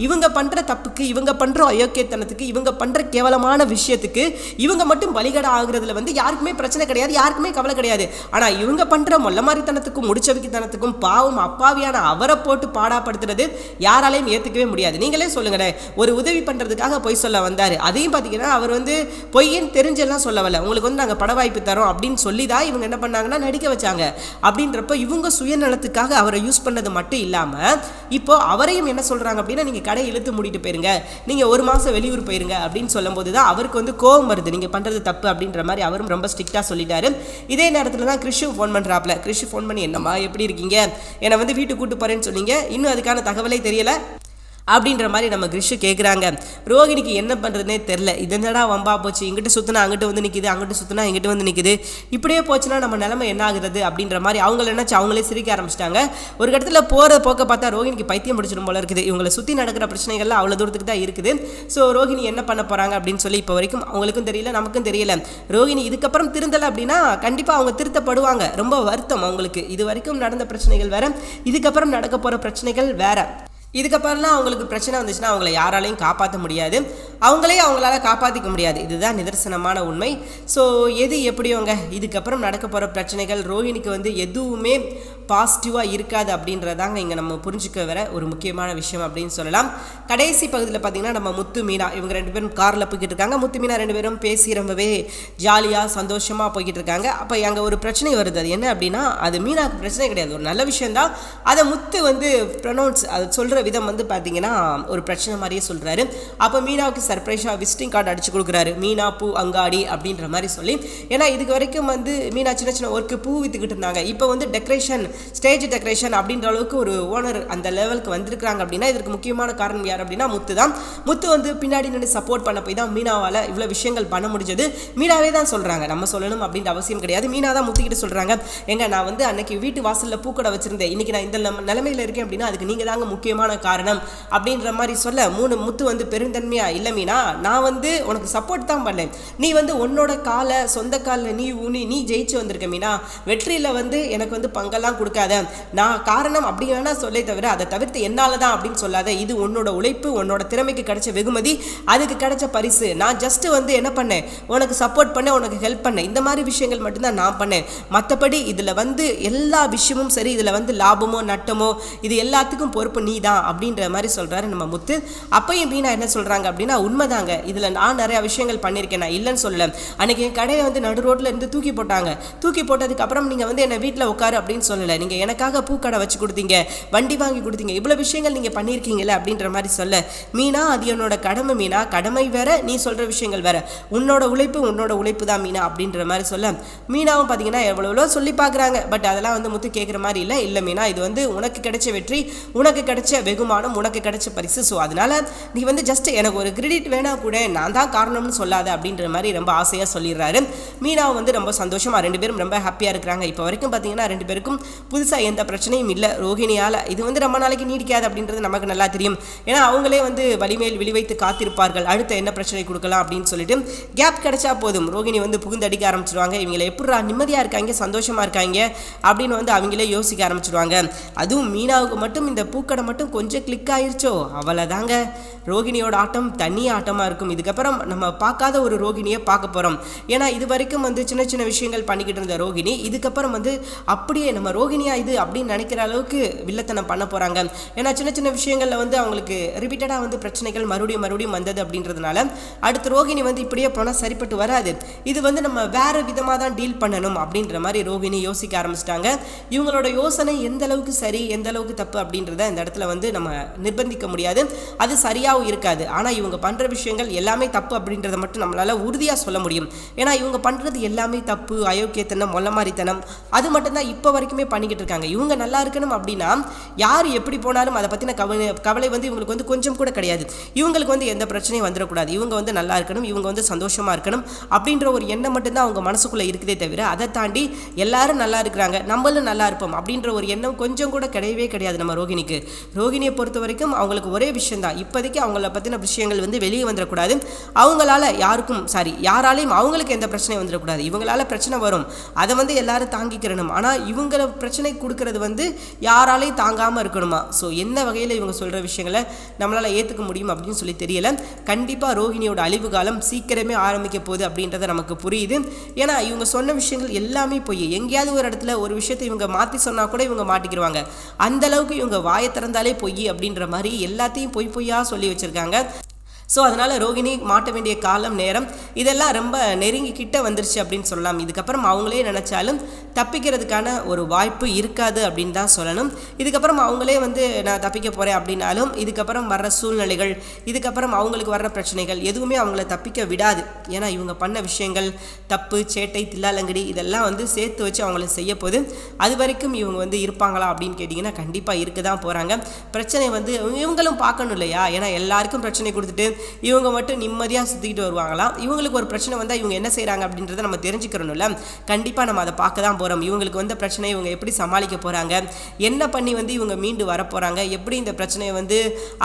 இவங்க பண்ணுற தப்புக்கு, இவங்க பண்ணுற அயோக்கியத்தனத்துக்கு, இவங்க பண்ணுற கேவலமான விஷயத்துக்கு இவங்க மட்டும் பலிகடை ஆகுறதுல வந்து யாருக்குமே பிரச்சனை கிடையாது, யாருக்குமே கவலை கிடையாது. ஆனால் இவங்க பண்ணுற மொல்ல மாதிரித்தனத்துக்கும் முடிச்சவிக்கித்தனத்துக்கும் பாவம் அப்பாவியான அவரை போட்டு பாடாப்படுத்துறது யாராலையும் ஏற்றுக்கவே முடியாது. நீங்களே சொல்லுங்களேன், ஒரு உதவி பண்ணுறதுக்காக பொய் சொல்ல வந்தார், அதையும் பார்த்தீங்கன்னா அவர் வந்து பொய்ன்னு தெரிஞ்செல்லாம் சொல்ல வரல, உங்களுக்கு வந்து நாங்கள் பட வாய்ப்பு தரோம் அப்படின்னு சொல்லி தான் இவங்க என்ன பண்ணாங்கன்னா நடிக்க வச்சாங்க. அப்படின்றப்ப இவங்க சுயநலத்துக்காக அவரை யூஸ் பண்ணது மட்டும் இல்லாமல் இப்போ அவரையும் என்ன சொல்கிறாங்க அப்படின்னா நீங்கள் கடை இழுத்து மூடிட்டு போயிருங்க, நீங்கள் 1 மாதம் வெளியூர் போயிருங்க அப்படின்னு சொல்லும்போது தான் அவருக்கு வந்து கோவம் வருது, நீங்கள் பண்ணுறது தப்பு அப்படின்ற மாதிரி அவரும் ரொம்ப ஸ்ட்ரிக்டாக சொல்லிட்டாரு. இதே நேரத்தில் தான் கிறிஷு ஃபோன் பண்ணுறாப்ல. கிறிஷு ஃபோன் பண்ணி என்னம்மா எப்படி இருக்கீங்க, என்னை வந்து வீட்டுக்கு கூட்டு போகிறேன்னு சொன்னீங்க, இன்னும் அதுக்கான தகவலே தெரியலை அப்படின்ற மாதிரி நம்ம கிறிஷு கேட்குறாங்க. ரோகிணிக்கு என்ன பண்ணுறதுனே தெரில, இதனடா வம்பா போச்சு, இங்கிட்டு சுற்றினா அங்கிட்டு வந்து நிற்கிது, அங்கிட்டு சுற்றினா இங்கிட்டு வந்து நிற்கிது, இப்படியே போச்சுன்னா நம்ம நிலைமை என்ன ஆகுறது அப்படின்ற மாதிரி அவங்கள நினச்சி அவங்களே சிரிக்க ஆரம்பிச்சிட்டாங்க. ஒரு இடத்துல போகிற போக்க பார்த்தா ரோகிணிக்கு பைத்தியம் பிடிச்சிடும் போல இருக்குது, இவங்களை சுற்றி நடக்கிற பிரச்சனைகள்லாம் அவ்வளோ தூரத்துக்கு தான் இருக்குது. ஸோ ரோகிணி என்ன பண்ண போகிறாங்க அப்படின்னு சொல்லி இப்போ வரைக்கும் அவங்களுக்கும் தெரியல, நமக்கும் தெரியல. ரோகிணி இதுக்கப்புறம் திருந்தலை அப்படின்னா கண்டிப்பாக அவங்க திருத்தப்படுவாங்க, ரொம்ப வருத்தம் அவங்களுக்கு. இது வரைக்கும் நடந்த பிரச்சனைகள் வேறு, இதுக்கப்புறம் நடக்க போகிற பிரச்சனைகள் வேறு. இதுக்கப்புறம்லாம் அவங்களுக்கு பிரச்சனை வந்துச்சுன்னா அவங்கள யாராலையும் காப்பாற்ற முடியாது, அவங்களால காப்பாற்றிக்க முடியாது. இதுதான் நிதர்சனமான உண்மை. ஸோ எது எப்படியோங்க, இதுக்கப்புறம் நடக்க போகிற பிரச்சனைகள் ரோஹிணிக்கு வந்து எதுவுமே பாசிட்டிவாக இருக்காது அப்படின்றதாங்க இங்கே நம்ம புரிஞ்சுக்க வர ஒரு முக்கியமான விஷயம் அப்படின்னு சொல்லலாம். கடைசி பகுதியில் பார்த்திங்கன்னா நம்ம முத்து மீனா இவங்க 2 பேரும் காரில் போய்கிட்டு இருக்காங்க. முத்து மீனா 2 பேரும் பேசி ரொம்பவே ஜாலியாக சந்தோஷமாக போய்கிட்டு இருக்காங்க. அப்போ அங்கே ஒரு பிரச்சனை வருது. அது என்ன அப்படின்னா அது மீனாவுக்கு பிரச்சனை கிடையாது, ஒரு நல்ல விஷயந்தான். அதை முத்து வந்து ப்ரொனவுன்ஸ் அது சொல்கிற விதம் வந்து பார்த்தீங்கன்னா ஒரு பிரச்சனை மாதிரியே சொல்கிறாரு. அப்போ மீனாவுக்கு சர்ப்ரைஸாக விசிட்டிங் கார்டு அடிச்சு கொடுக்குறாரு, மீனா பூ அங்காடி அப்படின்ற மாதிரி சொல்லி. ஏன்னா இதுக்கு வரைக்கும் வந்து மீனா சின்ன சின்ன ஒர்க்கு பூ விற்றுக்கிட்டு இருந்தாங்க, இப்போ வந்து டெக்கரேஷன் ஸ்டேஜ் டெக்கரேஷன் அப்படின்ற அளவுக்கு ஒரு ஓனர் அந்த லெவலுக்கு வந்திருக்காங்க அப்படின்னா இதற்கு முக்கியமான காரணம் யார் அப்படின்னா முத்து தான். முத்து வந்து பின்னாடி நின்று சப்போர்ட் பண்ண போய் தான் மீனாவால் இவ்வளோ விஷயங்கள் பண்ண முடிஞ்சது. மீனாவே தான் சொல்கிறாங்க, நம்ம சொல்லணும் அப்படின்ற அவசியம் கிடையாது. மீனா தான் முத்துக்கிட்டு சொல்கிறாங்க, எங்க நான் வந்து அன்னைக்கு வீட்டு வாசலில் பூக்கடை வச்சிருந்தேன், இன்னைக்கு நான் இந்த நிலைமையில் இருக்கேன் அப்படின்னா அதுக்கு நீங்கள் தாங்க முக்கியமான காரணம் அப்படின்ற மாதிரி சொல்ல முத்து வந்து பெருந்தன்மையா, இல்லை மீனா நான் வந்து உனக்கு சப்போர்ட் தான் பண்ணேன், நீ வந்து உன்னோட காலை சொந்த காலில் நீ ஜெயிச்சு வந்திருக்க மீனா, வெற்றியில் வந்து எனக்கு வந்து பங்கெல்லாம் கொடுக்காத, நான் காரணம் அப்படி வேணா சொல்லே தவிர அதை தவிர்த்து என்னால் தான் அப்படின்னு சொல்லாத, இது உன்னோட உழைப்பு, உன்னோட திறமைக்கு கிடைச்ச வெகுமதி, அதுக்கு கிடைச்ச பரிசு, நான் ஜஸ்ட் வந்து என்ன பண்ணேன், உனக்கு சப்போர்ட் பண்ண, உனக்கு ஹெல்ப் பண்ணேன், இந்த மாதிரி விஷயங்கள் மட்டும்தான் நான் பண்ணேன், மற்றபடி இதில் வந்து எல்லா விஷயமும் சரி, இதில் வந்து லாபமோ நட்டமோ இது எல்லாத்துக்கும் பொறுப்பு நீ தான் அப்படின்ற மாதிரி சொல்கிறாரு நம்ம முத்து. அப்பையும் மீனா என்ன சொல்கிறாங்க அப்படின்னா, உண்மைதாங்க, இதில் நான் நிறையா விஷயங்கள் பண்ணியிருக்கேன், நான் இல்லைன்னு சொல்லலை, அன்றைக்கி என் கடையை வந்து நடு ரோட்டில் இருந்து தூக்கி போட்டாங்க, தூக்கி போட்டதுக்கப்புறம் நீங்கள் வந்து என்னை வீட்டில் உட்காரு அப்படின்னு சொல்லலை, நீங்கள் எனக்காக பூக்கடை வச்சு கொடுத்தீங்க, வண்டி வாங்கி கொடுத்தீங்க, இவ்வளோ விஷயங்கள் நீங்கள் பண்ணியிருக்கீங்களே அப்படின்ற மாதிரி சொல்ல, மீனா அது என்னோட கடமை மீனா, கடமை வேற, நீ சொல்கிற விஷயங்கள் வேற, உன்னோட உழைப்பு தான் மீனா அப்படின்ற மாதிரி சொல்ல, மீனாவும் பார்த்தீங்கன்னா எவ்வளோ சொல்லி பார்க்குறாங்க. பட் அதெல்லாம் வந்து முத்து கேட்குற மாதிரி இல்லை மீனா, இது வந்து உனக்கு கிடைச்ச வெற்றி, உனக்கு கிடைச்ச வெகுமானம், உனக்கு கிடைச்ச பரிசு, ஸோ அதனால நீ வந்து ஜஸ்ட் எனக்கு ஒரு கிரெடிட் வேணா கூட, நான் தான் காரணம்னு சொல்லாத அப்படின்ற மாதிரி ரொம்ப ஆசையாக சொல்லிடுறாரு. மீனாவும் வந்து ரொம்ப சந்தோஷமாக, ரெண்டு பேரும் ரொம்ப ஹாப்பியாக இருக்கிறாங்க. இப்போ வரைக்கும் பார்த்தீங்கன்னா ரெண்டு பேருக்கும் புதுசாக எந்த பிரச்சனையும் இல்லை ரோகிணியால். இது வந்து ரொம்ப நாளைக்கு நீடிக்காது அப்படின்றது நமக்கு நல்லா தெரியும். ஏன்னா அவங்களே வந்து வலிமேல் விழிவைத்து காத்திருப்பார்கள், அடுத்த என்ன பிரச்சனை கொடுக்கலாம் அப்படின்னு சொல்லிட்டு. கேப் கிடைச்சா போதும் ரோகிணி வந்து புகுந்து அடிக்க ஆரம்பிச்சிருவாங்க. இவங்களை எப்படா நிம்மதியாக இருக்காங்க, சந்தோஷமாக இருக்காங்க அப்படின்னு வந்து அவங்களே யோசிக்க ஆரம்பிச்சிடுவாங்க. அதுவும் மீனாவுக்கு மட்டும் இந்த பூக்கடை மட்டும் கொஞ்சம் கிளிக் ஆயிடுச்சோ, அவ்வளோதாங்க, ரோகிணியோட ஆட்டம் தனி ஆட்டமாக இருக்கும். இதுக்கப்புறம் நம்ம பார்க்காத ஒரு ரோகிணியை பார்க்க போகிறோம். ஏன்னா இது வரைக்கும் வந்து சின்ன சின்ன விஷயங்கள் பண்ணிக்கிட்டு இருந்த ரோகிணி இதுக்கப்புறம் வந்து அப்படியே நம்ம ரோகிணியா இது அப்படின்னு நினைக்கிற அளவுக்கு வில்லத்தனம் பண்ண போகிறாங்க. ஏன்னா சின்ன சின்ன விஷயங்களில் வந்து அவங்களுக்கு ரிப்பீட்டடாக வந்து பிரச்சனைகள் மறுபடியும் வந்தது அப்படின்றதுனால அடுத்து ரோகிணி வந்து இப்படியே போனால் சரிப்பட்டு வராது, இது வந்து நம்ம வேறு விதமாக தான் டீல் பண்ணணும் அப்படின்ற மாதிரி ரோகிணி யோசிக்க ஆரம்பிச்சிட்டாங்க. இவங்களோட யோசனை எந்த அளவுக்கு சரி எந்த அளவுக்கு தப்பு அப்படின்றத இந்த இடத்துல வந்து நம்ம நிர்பந்திக்க முடியாது, அது சரியாகவும் இருக்காது. ஆனால் இவங்க பண்ணுற விஷயங்கள் எல்லாமே தப்பு அப்படின்றத மட்டும் நம்மளால் உறுதியாக சொல்ல முடியும். ஏன்னா இவங்க பண்ணுறது எல்லாமே தப்பு, அயோக்கியத்தனம், மொல்லமாரித்தனம், அது மட்டும்தான் இப்போ வரைக்குமே பண்ணிக்கிட்டு இருக்காங்க. இவங்க நல்லா இருக்கணும் அப்படின்னா யார் எப்படி போனாலும் அதை பற்றின கவலை வந்து இவங்களுக்கு வந்து கொஞ்சம் கூட கிடையாது. இவங்களுக்கு வந்து எந்த பிரச்சனையும் வந்துடக்கூடாது, இவங்க வந்து நல்லா இருக்கணும், இவங்க வந்து சந்தோஷமாக இருக்கணும் அப்படின்ற ஒரு எண்ணம் மட்டும்தான் அவங்க மனசுக்குள்ளே இருக்குதே தவிர அதை தாண்டி எல்லாரும் நல்லா இருக்கிறாங்க நம்மளும் நல்லா இருப்போம் அப்படின்ற ஒரு எண்ணம் கொஞ்சம் கூட கிடையவே கிடையாது நம்ம ரோகிணிக்கு. ரோகிணியை பொறுத்த வரைக்கும் அவங்களுக்கு ஒரே விஷயம் தான், இப்போதைக்கு அவங்கள பற்றின விஷயங்கள் வந்து வெளியே வந்துடக்கூடாது, அவங்களால யாராலையும் அவங்களுக்கு எந்த பிரச்சனையும் வந்துடக்கூடாது, இவங்களால பிரச்சனை வரும் அதை வந்து எல்லாரும் தாங்கிக்கிறணும், ஆனால் இவங்கள பிரச்சனை கொடுக்கறது வந்து யாராலையும் தாங்காமல் இருக்கணுமா. ஸோ என்ன வகையில் இவங்க சொல்கிற விஷயங்களை நம்மளால் ஏற்றுக்க முடியும் அப்படின்னு சொல்லி தெரியல. கண்டிப்பாக ரோகிணியோட அழிவு காலம் சீக்கிரமே ஆரம்பிக்க போகுது அப்படின்றத நமக்கு புரியுது. ஏன்னா இவங்க சொன்ன விஷயங்கள் எல்லாமே போய் எங்கேயாவது ஒரு இடத்துல ஒரு விஷயத்தை இவங்க மாற்றி சொன்னால் கூட இவங்க மாட்டிக்கிடுவாங்க, அந்த அளவுக்கு இவங்க வாயை திறந்தாலே பொய் அப்படின்ற மாதிரி எல்லாத்தையும் பொய்யா சொல்லி வச்சுருக்காங்க. ஸோ அதனால் ரோகிணி மாட்ட வேண்டிய காலம் நேரம் இதெல்லாம் ரொம்ப நெருங்கி கிட்ட வந்துருச்சு அப்படின்னு சொல்லலாம். இதுக்கப்புறம் அவங்களே நினச்சாலும் தப்பிக்கிறதுக்கான ஒரு வாய்ப்பு இருக்காது அப்படின்னு தான் சொல்லணும். இதுக்கப்புறம் அவங்களே வந்து நான் தப்பிக்க போகிறேன் அப்படின்னாலும் இதுக்கப்புறம் வர்ற சூழ்நிலைகள், இதுக்கப்புறம் அவங்களுக்கு வர்ற பிரச்சனைகள் எதுவுமே அவங்கள தப்பிக்க விடாது. ஏன்னா இவங்க பண்ண விஷயங்கள் தப்பு, சேட்டை, தில்லாலங்கடி இதெல்லாம் வந்து சேர்த்து வச்சு அவங்கள செய்ய போது. அது வரைக்கும் இவங்க வந்து இருப்பாங்களா அப்படின்னு கேட்டிங்கன்னா கண்டிப்பாக இருக்க தான் போகிறாங்க. பிரச்சனை வந்து இவங்களும் பார்க்கணும் இல்லையா, ஏன்னா எல்லாருக்கும் பிரச்சனை கொடுத்துட்டு இவங்க மட்டும் நிம்மதியாக சுற்றிக்கிட்டு வருவாங்களாம். இவங்களுக்கு ஒரு பிரச்சனை வந்தால் இவங்க என்ன செய்கிறாங்க அப்படின்றத நம்ம தெரிஞ்சுக்கிறோம்ல. கண்டிப்பாக நம்ம அதை பார்க்க தான் போகிறோம். இவங்களுக்கு வந்த பிரச்சனை இவங்க எப்படி சமாளிக்க போகிறாங்க, என்ன பண்ணி வந்து இவங்க மீண்டு வர போகிறாங்க, எப்படி இந்த பிரச்சனையை வந்து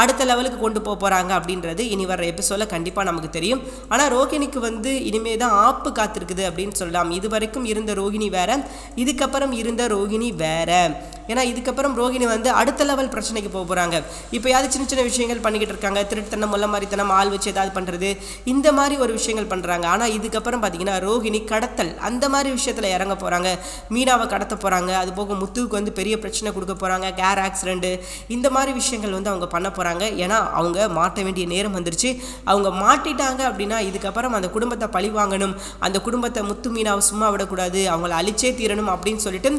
அடுத்த லெவலுக்கு கொண்டு போக போகிறாங்க அப்படின்றது இனி வர எபிசோடில் கண்டிப்பாக நமக்கு தெரியும். ஆனால் ரோகிணிக்கு வந்து இனிமே தான் ஆப்பு காத்திருக்குது அப்படின்னு சொல்லலாம். இது வரைக்கும் இருந்த ரோகிணி வேற, இதுக்கப்புறம் இருந்த ரோகிணி வேற. ஏன்னா இதுக்கப்புறம் ரோகிணி வந்து அடுத்த லெவல் பிரச்சனைக்கு போக போகிறாங்க. இப்போ யாவது சின்ன சின்ன விஷயங்கள் பண்ணிக்கிட்டு இருக்காங்க, திருட்டுத்தனம், முல்ல மாதிரித்தனம், ஆள் வச்சு ஏதாவது பண்ணுறது, இந்த மாதிரி ஒரு விஷயங்கள் பண்ணுறாங்க. ஆனால் இதுக்கப்புறம் பார்த்தீங்கன்னா ரோகிணி கடத்தல் அந்த மாதிரி விஷயத்தில் இறங்க போகிறாங்க, மீனாவை கடத்த போகிறாங்க, அது போக முத்துவுக்கு வந்து பெரிய பிரச்சனை கொடுக்க போகிறாங்க, கேர் ஆக்சிடென்ட், இந்த மாதிரி விஷயங்கள் வந்து அவங்க பண்ண போகிறாங்க. ஏன்னா அவங்க மாட்ட வேண்டிய நேரம் வந்துருச்சு. அவங்க மாட்டிட்டாங்க அப்படின்னா இதுக்கப்புறம் அந்த குடும்பத்தை பழி வாங்கணும், அந்த குடும்பத்தை முத்து மீனாவை சும்மா விடக்கூடாது, அவங்கள அழிச்சே தீரணும் அப்படின்னு சொல்லிட்டு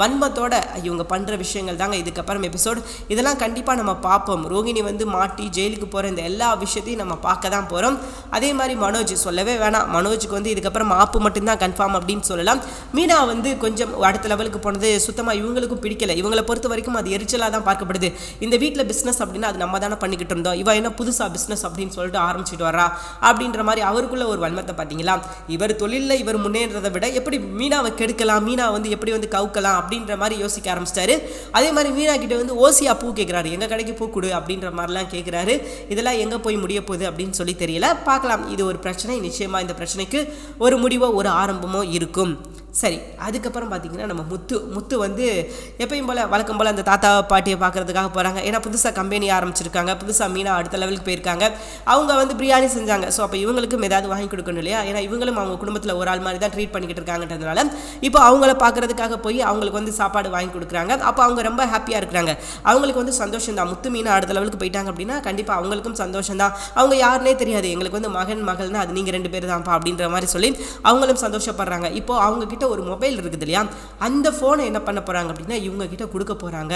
வன்மத்தோட இவங்க பண்ணுற விஷயங்கள் தாங்க இதுக்கப்புறம் எபிசோட். இதெல்லாம் கண்டிப்பாக நம்ம பார்ப்போம். ரோகிணி வந்து மாட்டி ஜெயிலுக்கு போகிற இந்த எல்லா விஷயத்தையும் நம்ம பார்க்க தான் போகிறோம். அதே மாதிரி மனோஜ் சொல்லவே வேணாம், மனோஜுக்கு வந்து இதுக்கப்புறம் ஆப்பு மட்டும்தான் கன்ஃபார்ம் அப்படின்னு சொல்லலாம். மீனா வந்து கொஞ்சம் அடுத்த லெவலுக்கு போனது சுத்தமாக இவங்களுக்கும் பிடிக்கல. இவங்களை பொறுத்த வரைக்கும் அது எரிச்சலாக தான் பார்க்கப்படுது. இந்த வீட்டில் பிஸ்னஸ் அப்படின்னா அது நம்ம தானே பண்ணிக்கிட்டு இருந்தோம், இவ என்ன புதுசாக பிஸ்னஸ் அப்படின்னு சொல்லிட்டு ஆரம்பிச்சுட்டு வரா அப்படின்ற மாதிரி அவருக்குள்ள ஒரு வன்மத்தை பார்த்தீங்களா. இவர் தொழிலில் இவர் முன்னேறதை விட எப்படி மீனாவை கெடுக்கலாம், மீனா வந்து எப்படி வந்து கவுக்கலாம் அப்படின்ற மாதிரி யோசிக்க ஆரம்பிச்சிட்டாரு. அதே மாதிரி மீனா கிட்ட வந்து ஓசியா பூ கேட்குறாரு, எங்கள் கடைக்கு பூ கொடு அப்படின்ற மாதிரிலாம் கேட்குறாரு. இதெல்லாம் எங்கே போய் முடிய போகுது அப்படின்னு சொல்லி தெரியல, பார்க்கலாம். இது ஒரு பிரச்சனை, நிச்சயமாக இந்த பிரச்சனைக்கு ஒரு முடிவோ ஒரு ஆரம்பமோ இருக்கும். சரி, அதுக்கப்புறம் பார்த்தீங்கன்னா நம்ம முத்து வந்து எப்பயும் போல் வழக்கம் போல் அந்த தாத்தா பாட்டியை பார்க்குறதுக்காக போகிறாங்க. ஏன்னா புதுசாக கம்பெனி ஆரம்பிச்சிருக்காங்க, புதுசாக மீனா அடுத்த லெவலுக்கு போயிருக்காங்க. அவங்க வந்து பிரியாணி செஞ்சாங்க. ஸோ அப்போ இவங்களுக்கும் ஏதாவது வாங்கி கொடுக்கணும் இல்லையா. ஏன்னா இவங்களும் அவங்க குடும்பத்தில் ஒரு ஆள் மாதிரி தான் ட்ரீட் பண்ணிக்கிட்டு இருக்காங்கன்றதுனால இப்போ அவங்கள பார்க்குறதுக்காக போய் அவங்களுக்கு வந்து சாப்பாடு வாங்கி கொடுக்குறாங்க. அப்போ அவங்க ரொம்ப ஹாப்பியாக இருக்கிறாங்க. அவங்களுக்கு வந்து சந்தோஷம் தான். முத்து மீனா அடுத்த லெவலுக்கு போயிட்டாங்க அப்படின்னா கண்டிப்பாக அவங்களுக்கும் சந்தோஷம் தான். அவங்க யாருன்னே தெரியாது, எங்களுக்கு வந்து மகள்னா அது நீங்கள் 2 பேர் தான்ப்பா அப்படின்ற மாதிரி சொல்லி அவங்களும் சந்தோஷப்படுறாங்க. இப்போ அவங்க கிட்ட ஒரு மொபைல் இருக்குது இல்லையா, அந்த ஃபோனை என்ன பண்ண போகிறாங்க அப்படின்னா இவங்க கிட்ட கொடுக்க போகிறாங்க.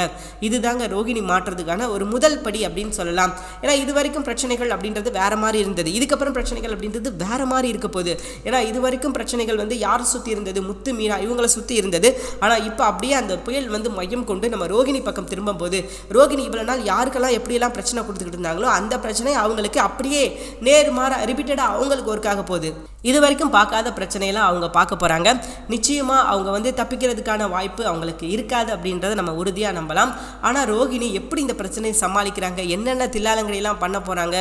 இதுதாங்க ரோகிணி மாற்றுறதுக்கான ஒரு முதல் படி அப்படின்னு சொல்லலாம். ஏன்னா இது வரைக்கும் பிரச்சனைகள் அப்படின்றது வேற மாதிரி இருந்தது, இதுக்கப்புறம் பிரச்சனைகள் அப்படின்றது வேற மாதிரி இருக்க போகுது. ஏன்னா இது வரைக்கும் பிரச்சனைகள் வந்து யார் சுற்றி இருந்தது, முத்து மீனா இவங்களை சுற்றி இருந்தது. ஆனால் இப்போ அப்படியே அந்த புயல் வந்து மையம் கொண்டு நம்ம ரோகிணி பக்கம் திரும்பும் போது ரோகிணி இவ்வளோ நாள் யாருக்கெல்லாம் எப்படியெல்லாம் பிரச்சனை கொடுத்துக்கிட்டு இருந்தாங்களோ அந்த பிரச்சனை அவங்களுக்கு அப்படியே நேர்மாறாக ரிப்பீட்டடாக அவங்களுக்கு ஒர்க்காக போகுது. இது வரைக்கும் பார்க்காத பிரச்சனையெல்லாம் அவங்க பார்க்க போகிறாங்க. நிச்சயமாக அவங்க வந்து தப்பிக்கிறதுக்கான வாய்ப்பு அவங்களுக்கு இருக்காது அப்படின்றத நம்ம உறுதியாக நம்பலாம். ஆனால் ரோகிணி எப்படி இந்த பிரச்சனையை சமாளிக்கிறாங்க, என்னென்ன தில்லாலங்கடியெல்லாம் பண்ண போகிறாங்க,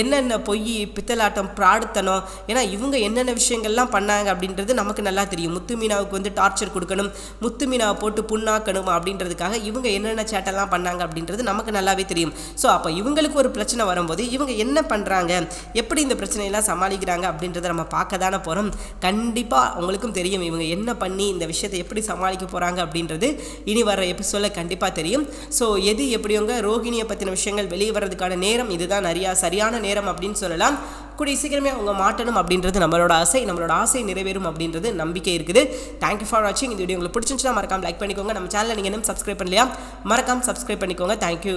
என்னென்ன பொய் பித்தலாட்டம் பிராடுத்தனம், ஏன்னா இவங்க என்னென்ன விஷயங்கள்லாம் பண்ணாங்க அப்படின்றது நமக்கு நல்லா தெரியும். முத்து மீனாவுக்கு வந்து டார்ச்சர் கொடுக்கணும், முத்து மீனாவை போட்டு புண்ணாக்கணும் அப்படின்றதுக்காக இவங்க என்னென்ன சேட்டெல்லாம் பண்ணாங்க அப்படின்றது நமக்கு நல்லாவே தெரியும். ஸோ அப்போ இவங்களுக்கு ஒரு பிரச்சனை வரும்போது இவங்க என்ன பண்ணுறாங்க, எப்படி இந்த பிரச்சனையெல்லாம் சமாளிக்கிறாங்க அப்படின்றத நம்ம பார்க்க தானே போகிறோம். கண்டிப்பாக உங்களுக்கும் தெரியும் இவங்க என்ன பண்ணி இந்த விஷயத்தை எப்படி சமாளிக்க போகிறாங்க அப்படின்றது இனி வர எபிசோடில் கண்டிப்பாக தெரியும். ஸோ எது எப்படியோங்க ரோகிணியை பற்றின விஷயங்கள் வெளியே வர்றதுக்கான நேரம் இதுதான், சரியான நேரம் அப்படின்னு சொல்லலாம். கூடிய சீக்கிரமே அவங்க மாட்டணும் அப்படின்றது நம்மளோட ஆசை நிறைவேறும் அப்படின்றது நம்பிக்கை இருக்குது. தேங்க்யூ ஃபார் வாட்சிங். இந்த வீடியோ உங்களுக்கு பிடிச்சிருந்துச்சுன்னா மறக்காம லைக் பண்ணிக்கோங்க. நம்ம சேனலை நீங்கள் இன்னும் சப்ஸ்கிரைப் பண்ணலையா, மறக்காம சப்ஸ்கிரைப் பண்ணிக்கோங்க. தேங்க்யூ.